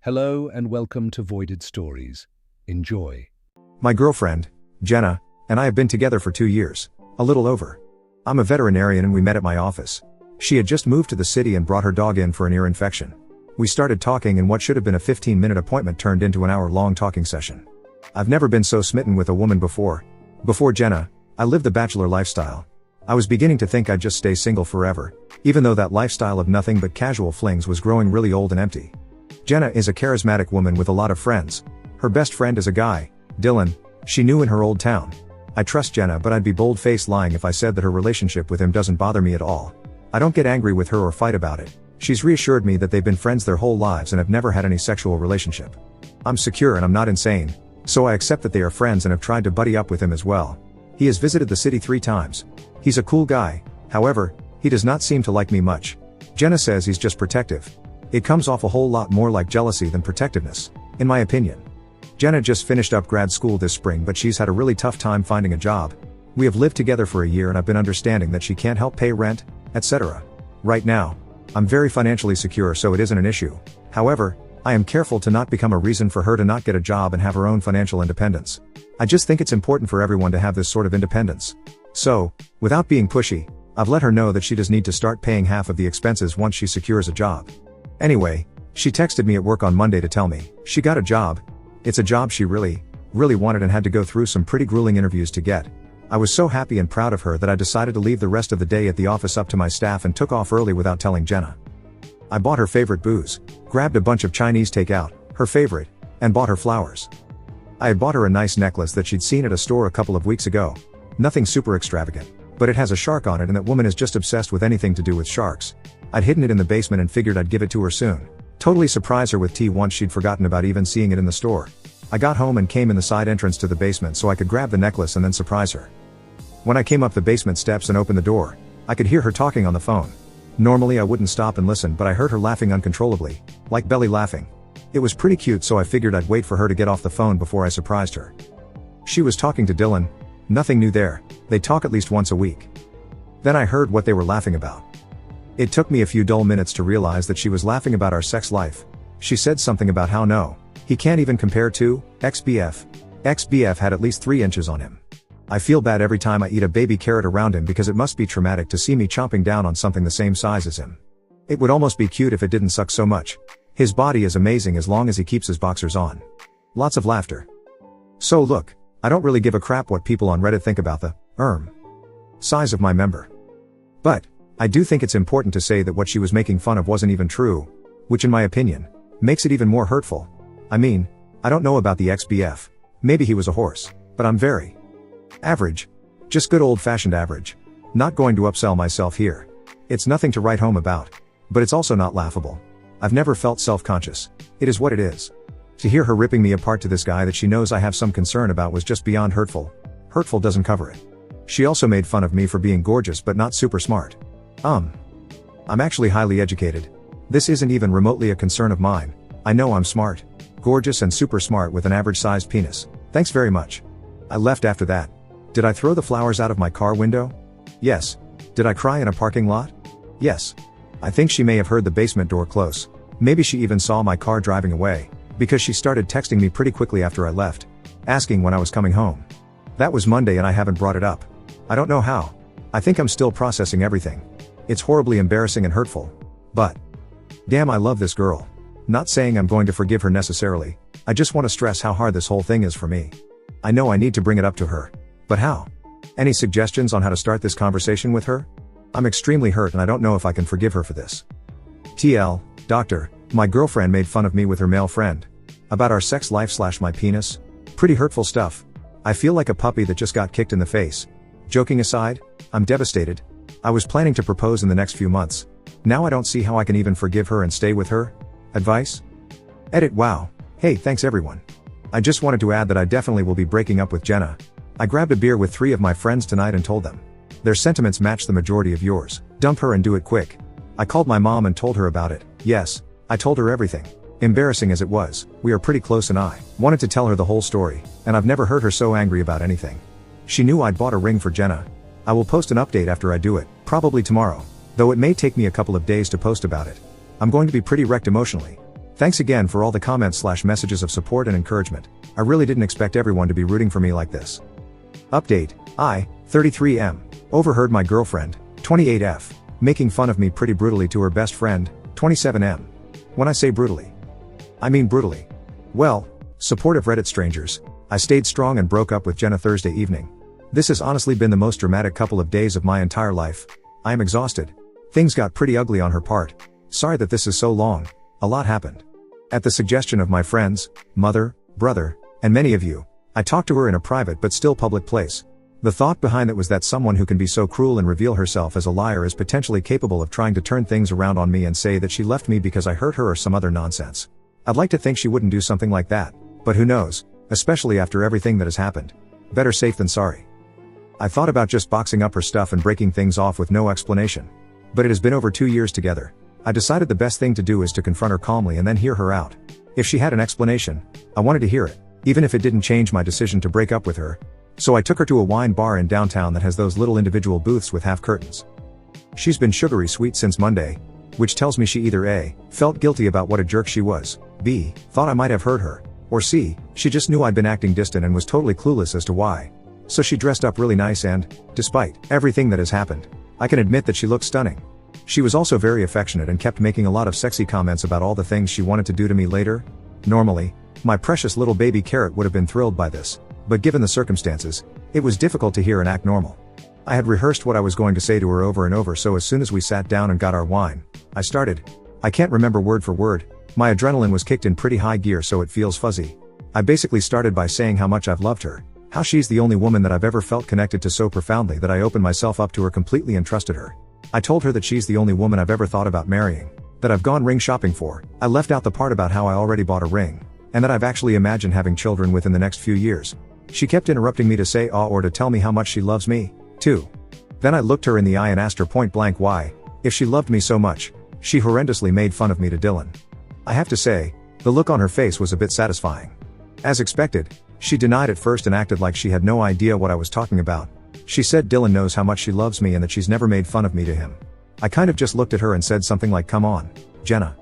Hello and welcome to Voided Stories. Enjoy. My girlfriend, Jenna, and I have been together for 2 years. A little over. I'm a veterinarian and we met at my office. She had just moved to the city and brought her dog in for an ear infection. We started talking and what should have been a 15-minute appointment turned into an hour-long talking session. I've never been so smitten with a woman before. Before Jenna, I lived the bachelor lifestyle. I was beginning to think I'd just stay single forever, even though that lifestyle of nothing but casual flings was growing really old and empty. Jenna is a charismatic woman with a lot of friends. Her best friend is a guy, Dylan, she knew in her old town. I trust Jenna, but I'd be bold-faced lying if I said that her relationship with him doesn't bother me at all. I don't get angry with her or fight about it. She's reassured me that they've been friends their whole lives and have never had any sexual relationship. I'm secure and I'm not insane, so I accept that they are friends and have tried to buddy up with him as well. He has visited the city 3 times. He's a cool guy, however, he does not seem to like me much. Jenna says he's just protective. It comes off a whole lot more like jealousy than protectiveness, in my opinion. Jenna just finished up grad school this spring, but she's had a really tough time finding a job. We have lived together for a year and I've been understanding that she can't help pay rent, etc. Right now, I'm very financially secure, so it isn't an issue. However, I am careful to not become a reason for her to not get a job and have her own financial independence. I just think it's important for everyone to have this sort of independence. So, without being pushy, I've let her know that she does need to start paying half of the expenses once she secures a job. Anyway, she texted me at work on Monday to tell me she got a job. It's a job she really wanted and had to go through some pretty grueling interviews to get. I was so happy and proud of her that I decided to leave the rest of the day at the office up to my staff and took off early without telling Jenna. I bought her favorite booze, grabbed a bunch of Chinese takeout, her favorite, and bought her flowers. I had bought her a nice necklace that she'd seen at a store a couple of weeks ago. Nothing super extravagant, but it has a shark on it and that woman is just obsessed with anything to do with sharks. I'd hidden it in the basement and figured I'd give it to her soon. Totally surprise her with tea once she'd forgotten about even seeing it in the store. I got home and came in the side entrance to the basement so I could grab the necklace and then surprise her. When I came up the basement steps and opened the door, I could hear her talking on the phone. Normally I wouldn't stop and listen, but I heard her laughing uncontrollably, like belly laughing. It was pretty cute, so I figured I'd wait for her to get off the phone before I surprised her. She was talking to Dylan. Nothing new there, they talk at least once a week. Then I heard what they were laughing about. It took me a few dull minutes to realize that she was laughing about our sex life. She said something about how no, he can't even compare to ex-BF. Ex-BF had at least 3 inches on him. I feel bad every time I eat a baby carrot around him because it must be traumatic to see me chomping down on something the same size as him. It would almost be cute if it didn't suck so much. His body is amazing as long as he keeps his boxers on. Lots of laughter. So look, I don't really give a crap what people on Reddit think about the size of my member. But I do think it's important to say that what she was making fun of wasn't even true, which in my opinion, makes it even more hurtful. I mean, I don't know about the ex-BF. Maybe he was a horse, but I'm very average. Just good old-fashioned average. Not going to upsell myself here. It's nothing to write home about. But it's also not laughable. I've never felt self-conscious. It is what it is. To hear her ripping me apart to this guy that she knows I have some concern about was just beyond hurtful. Hurtful doesn't cover it. She also made fun of me for being gorgeous but not super smart. I'm actually highly educated. This isn't even remotely a concern of mine. I know I'm smart, gorgeous and super smart with an average-sized penis. Thanks very much. I left after that. Did I throw the flowers out of my car window? Yes. Did I cry in a parking lot? Yes. I think she may have heard the basement door close. Maybe she even saw my car driving away, because she started texting me pretty quickly after I left, asking when I was coming home. That was Monday and I haven't brought it up. I don't know how. I think I'm still processing everything. It's horribly embarrassing and hurtful. But damn, I love this girl. Not saying I'm going to forgive her necessarily. I just want to stress how hard this whole thing is for me. I know I need to bring it up to her. But how? Any suggestions on how to start this conversation with her? I'm extremely hurt and I don't know if I can forgive her for this. TL, doctor, my girlfriend made fun of me with her male friend. About our sex life / my penis. Pretty hurtful stuff. I feel like a puppy that just got kicked in the face. Joking aside, I'm devastated. I was planning to propose in the next few months. Now I don't see how I can even forgive her and stay with her. Advice? Edit. Wow. Hey, thanks everyone. I just wanted to add that I definitely will be breaking up with Jenna. I grabbed a beer with 3 of my friends tonight and told them. Their sentiments match the majority of yours. Dump her and do it quick. I called my mom and told her about it. Yes, I told her everything. Embarrassing as it was, we are pretty close and I wanted to tell her the whole story, and I've never heard her so angry about anything. She knew I'd bought a ring for Jenna. I will post an update after I do it, probably tomorrow, though it may take me a couple of days to post about it. I'm going to be pretty wrecked emotionally. Thanks again for all the comments/messages of support and encouragement. I really didn't expect everyone to be rooting for me like this. Update, I, 33M, overheard my girlfriend, 28F, making fun of me pretty brutally to her best friend, 27M. When I say brutally, I mean brutally. Well, supportive Reddit strangers, I stayed strong and broke up with Jenna Thursday evening. This has honestly been the most dramatic couple of days of my entire life. I am exhausted. Things got pretty ugly on her part. Sorry that this is so long. A lot happened. At the suggestion of my friends, mother, brother, and many of you, I talked to her in a private but still public place. The thought behind it was that someone who can be so cruel and reveal herself as a liar is potentially capable of trying to turn things around on me and say that she left me because I hurt her or some other nonsense. I'd like to think she wouldn't do something like that, but who knows, especially after everything that has happened. Better safe than sorry. I thought about just boxing up her stuff and breaking things off with no explanation. But it has been over 2 years together. I decided the best thing to do is to confront her calmly and then hear her out. If she had an explanation, I wanted to hear it, even if it didn't change my decision to break up with her. So I took her to a wine bar in downtown that has those little individual booths with half curtains. She's been sugary sweet since Monday, which tells me she either A, felt guilty about what a jerk she was, B, thought I might have hurt her, or C, she just knew I'd been acting distant and was totally clueless as to why. So she dressed up really nice and, despite everything that has happened, I can admit that she looked stunning. She was also very affectionate and kept making a lot of sexy comments about all the things she wanted to do to me later. Normally, my precious little baby carrot would have been thrilled by this, but given the circumstances, it was difficult to hear and act normal. I had rehearsed what I was going to say to her over and over, so as soon as we sat down and got our wine, I started. I can't remember word for word, my adrenaline was kicked in pretty high gear so it feels fuzzy. I basically started by saying how much I've loved her, how she's the only woman that I've ever felt connected to so profoundly that I opened myself up to her completely and trusted her. I told her that she's the only woman I've ever thought about marrying, that I've gone ring shopping for. I left out the part about how I already bought a ring, and that I've actually imagined having children within the next few years. She kept interrupting me to say or to tell me how much she loves me, too. Then I looked her in the eye and asked her point blank why, if she loved me so much, she horrendously made fun of me to Dylan. I have to say, the look on her face was a bit satisfying. As expected, she denied at first and acted like she had no idea what I was talking about. She said Dylan knows how much she loves me and that she's never made fun of me to him. I kind of just looked at her and said something like, "Come on, Jenna."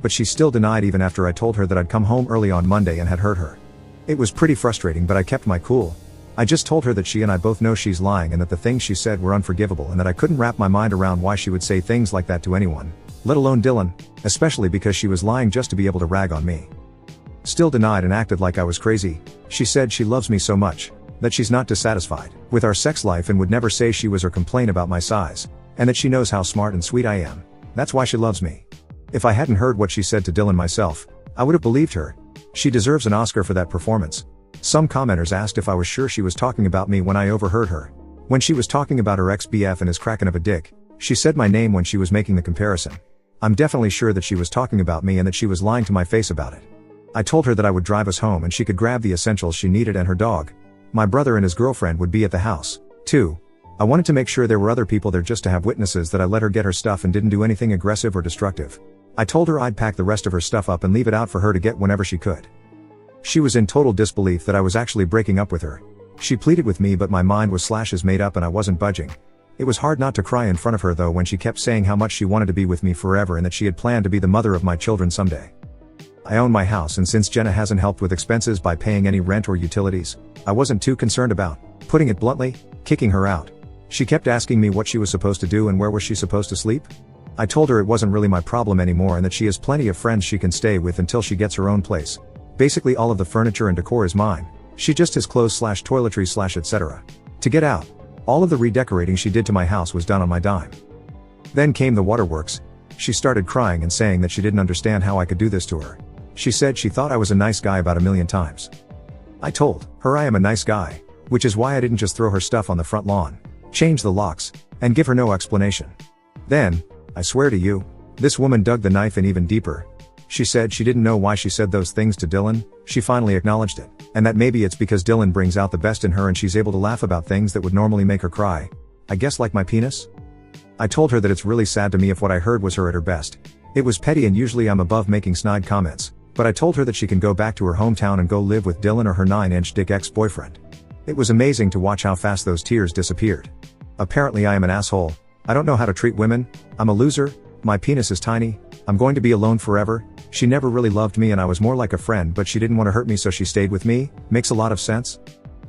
But she still denied even after I told her that I'd come home early on Monday and had hurt her. It was pretty frustrating, but I kept my cool. I just told her that she and I both know she's lying and that the things she said were unforgivable and that I couldn't wrap my mind around why she would say things like that to anyone, let alone Dylan, especially because she was lying just to be able to rag on me. Still denied and acted like I was crazy. She said she loves me so much, that she's not dissatisfied with our sex life and would never say she was or complain about my size, and that she knows how smart and sweet I am. That's why she loves me. If I hadn't heard what she said to Dylan myself, I would have believed her. She deserves an Oscar for that performance. Some commenters asked if I was sure she was talking about me when I overheard her. When she was talking about her ex-BF and his kraken of a dick, she said my name when she was making the comparison. I'm definitely sure that she was talking about me and that she was lying to my face about it. I told her that I would drive us home and she could grab the essentials she needed and her dog. My brother and his girlfriend would be at the house, too. I wanted to make sure there were other people there just to have witnesses that I let her get her stuff and didn't do anything aggressive or destructive. I told her I'd pack the rest of her stuff up and leave it out for her to get whenever she could. She was in total disbelief that I was actually breaking up with her. She pleaded with me, but my mind was slashes made up and I wasn't budging. It was hard not to cry in front of her though when she kept saying how much she wanted to be with me forever and that she had planned to be the mother of my children someday. I own my house, and since Jenna hasn't helped with expenses by paying any rent or utilities, I wasn't too concerned about, putting it bluntly, kicking her out. She kept asking me what she was supposed to do and where was she supposed to sleep. I told her it wasn't really my problem anymore and that she has plenty of friends she can stay with until she gets her own place. Basically all of the furniture and decor is mine. She just has clothes/toiletries/ etc. To get out. All of the redecorating she did to my house was done on my dime. Then came the waterworks. She started crying and saying that she didn't understand how I could do this to her. She said she thought I was a nice guy about a million times. I told her I am a nice guy, which is why I didn't just throw her stuff on the front lawn, change the locks, and give her no explanation. Then, I swear to you, this woman dug the knife in even deeper. She said she didn't know why she said those things to Dylan. She finally acknowledged it, and that maybe it's because Dylan brings out the best in her and she's able to laugh about things that would normally make her cry. I guess like my penis? I told her that it's really sad to me if what I heard was her at her best. It was petty and usually I'm above making snide comments, but I told her that she can go back to her hometown and go live with Dylan or her 9-inch dick ex-boyfriend. It was amazing to watch how fast those tears disappeared. Apparently I am an asshole. I don't know how to treat women. I'm a loser. My penis is tiny. I'm going to be alone forever. She never really loved me and I was more like a friend, but she didn't want to hurt me, so she stayed with me. Makes a lot of sense.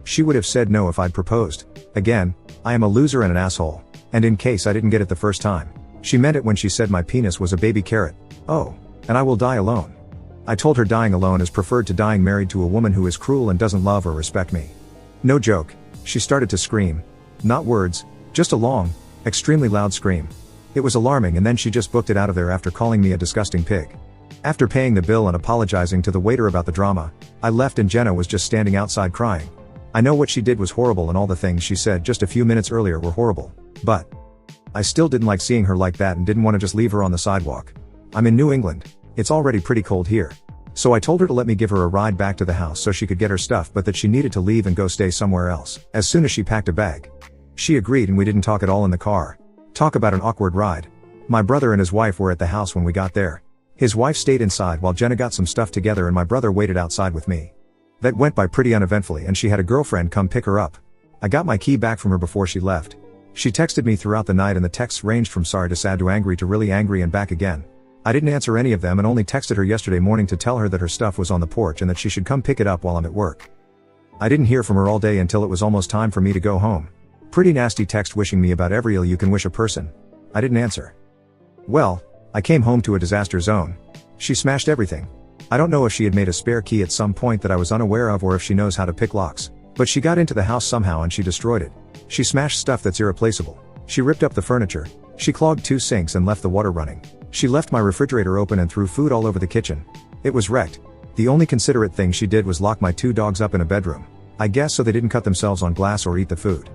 She would have said no if I'd proposed. Again, I am a loser and an asshole. And in case I didn't get it the first time, she meant it when she said my penis was a baby carrot. Oh, and I will die alone. I told her dying alone is preferred to dying married to a woman who is cruel and doesn't love or respect me. No joke. She started to scream. Not words, just a long, extremely loud scream. It was alarming, and then she just booked it out of there after calling me a disgusting pig. After paying the bill and apologizing to the waiter about the drama, I left and Jenna was just standing outside crying. I know what she did was horrible and all the things she said just a few minutes earlier were horrible. But I still didn't like seeing her like that and didn't want to just leave her on the sidewalk. I'm in New England. It's already pretty cold here. So I told her to let me give her a ride back to the house so she could get her stuff, but that she needed to leave and go stay somewhere else as soon as she packed a bag. She agreed and we didn't talk at all in the car. Talk about an awkward ride. My brother and his wife were at the house when we got there. His wife stayed inside while Jenna got some stuff together and my brother waited outside with me. That went by pretty uneventfully and she had a girlfriend come pick her up. I got my key back from her before she left. She texted me throughout the night and the texts ranged from sorry to sad to angry to really angry and back again. I didn't answer any of them and only texted her yesterday morning to tell her that her stuff was on the porch and that she should come pick it up while I'm at work. I didn't hear from her all day until it was almost time for me to go home. Pretty nasty text wishing me about every ill you can wish a person. I didn't answer. Well, I came home to a disaster zone. She smashed everything. I don't know if she had made a spare key at some point that I was unaware of or if she knows how to pick locks, but she got into the house somehow and she destroyed it. She smashed stuff that's irreplaceable. She ripped up the furniture. She clogged 2 sinks and left the water running. She left my refrigerator open and threw food all over the kitchen. It was wrecked. The only considerate thing she did was lock my 2 dogs up in a bedroom. I guess so they didn't cut themselves on glass or eat the food.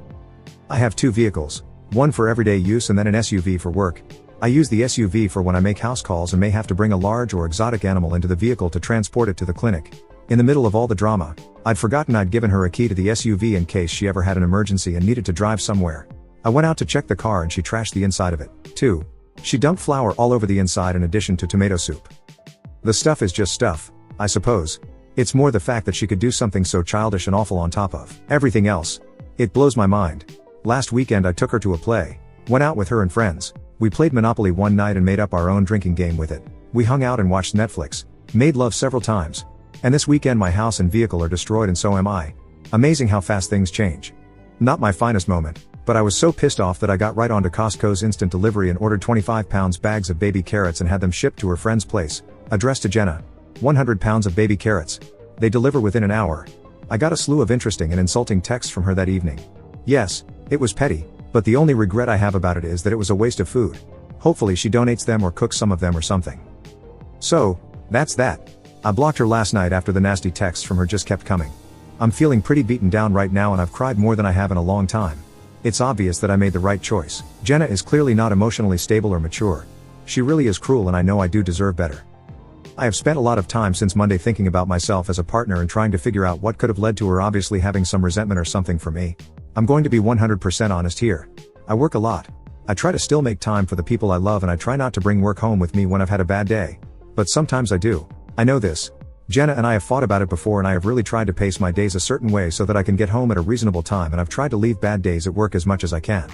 I have 2 vehicles. One for everyday use and then an SUV for work. I use the SUV for when I make house calls and may have to bring a large or exotic animal into the vehicle to transport it to the clinic. In the middle of all the drama, I'd forgotten I'd given her a key to the SUV in case she ever had an emergency and needed to drive somewhere. I went out to check the car and she trashed the inside of it, too. She dumped flour all over the inside in addition to tomato soup. The stuff is just stuff, I suppose. It's more the fact that she could do something so childish and awful on top of everything else. It blows my mind. Last weekend I took her to a play. Went out with her and friends. We played Monopoly one night and made up our own drinking game with it. We hung out and watched Netflix. Made love several times. And this weekend my house and vehicle are destroyed and so am I. Amazing how fast things change. Not my finest moment, but I was so pissed off that I got right onto Costco's instant delivery and ordered 25-pound bags of baby carrots and had them shipped to her friend's place, addressed to Jenna. 100 pounds of baby carrots. They deliver within an hour. I got a slew of interesting and insulting texts from her that evening. Yes, it was petty, but the only regret I have about it is that it was a waste of food. Hopefully she donates them or cooks some of them or something. So, that's that. I blocked her last night after the nasty texts from her just kept coming. I'm feeling pretty beaten down right now and I've cried more than I have in a long time. It's obvious that I made the right choice. Jenna is clearly not emotionally stable or mature. She really is cruel and I know I do deserve better. I have spent a lot of time since Monday thinking about myself as a partner and trying to figure out what could have led to her obviously having some resentment or something for me. I'm going to be 100% honest here. I work a lot. I try to still make time for the people I love and I try not to bring work home with me when I've had a bad day. But sometimes I do. I know this. Jenna and I have fought about it before and I have really tried to pace my days a certain way so that I can get home at a reasonable time and I've tried to leave bad days at work as much as I can.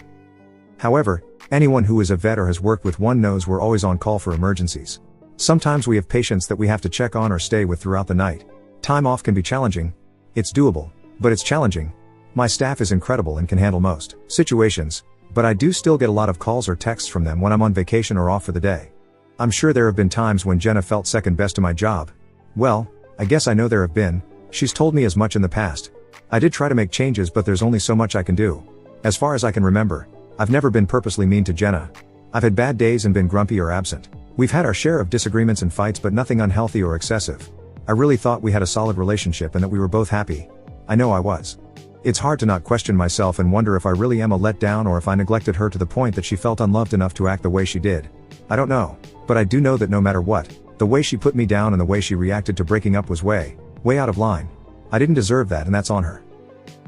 However, anyone who is a vet or has worked with one knows we're always on call for emergencies. Sometimes we have patients that we have to check on or stay with throughout the night. Time off can be challenging. It's doable, but it's challenging. My staff is incredible and can handle most situations, but I do still get a lot of calls or texts from them when I'm on vacation or off for the day. I'm sure there have been times when Jenna felt second best to my job. Well, I guess I know there have been. She's told me as much in the past. I did try to make changes, but there's only so much I can do. As far as I can remember, I've never been purposely mean to Jenna. I've had bad days and been grumpy or absent. We've had our share of disagreements and fights, but nothing unhealthy or excessive. I really thought we had a solid relationship and that we were both happy. I know I was. It's hard to not question myself and wonder if I really am a letdown or if I neglected her to the point that she felt unloved enough to act the way she did. I don't know, but I do know that no matter what, the way she put me down and the way she reacted to breaking up was way out of line. I didn't deserve that and that's on her.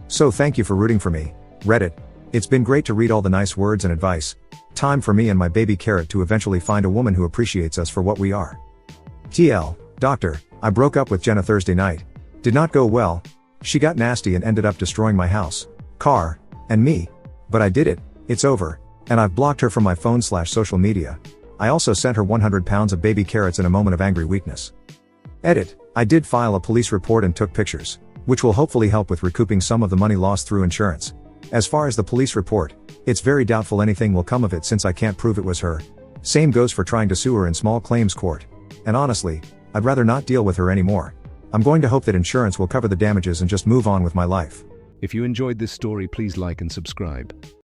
So thank you for rooting for me, Reddit. It's been great to read all the nice words and advice. Time for me and my baby carrot to eventually find a woman who appreciates us for what we are. TL, Doctor, I broke up with Jenna Thursday night. Did not go well. She got nasty and ended up destroying my house, car, and me. But I did it. It's over. And I've blocked her from my phone/social media. I also sent her 100 pounds of baby carrots in a moment of angry weakness. Edit. I did file a police report and took pictures, which will hopefully help with recouping some of the money lost through insurance. As far as the police report, it's very doubtful anything will come of it since I can't prove it was her. Same goes for trying to sue her in small claims court. And honestly, I'd rather not deal with her anymore. I'm going to hope that insurance will cover the damages and just move on with my life. If you enjoyed this story, please like and subscribe.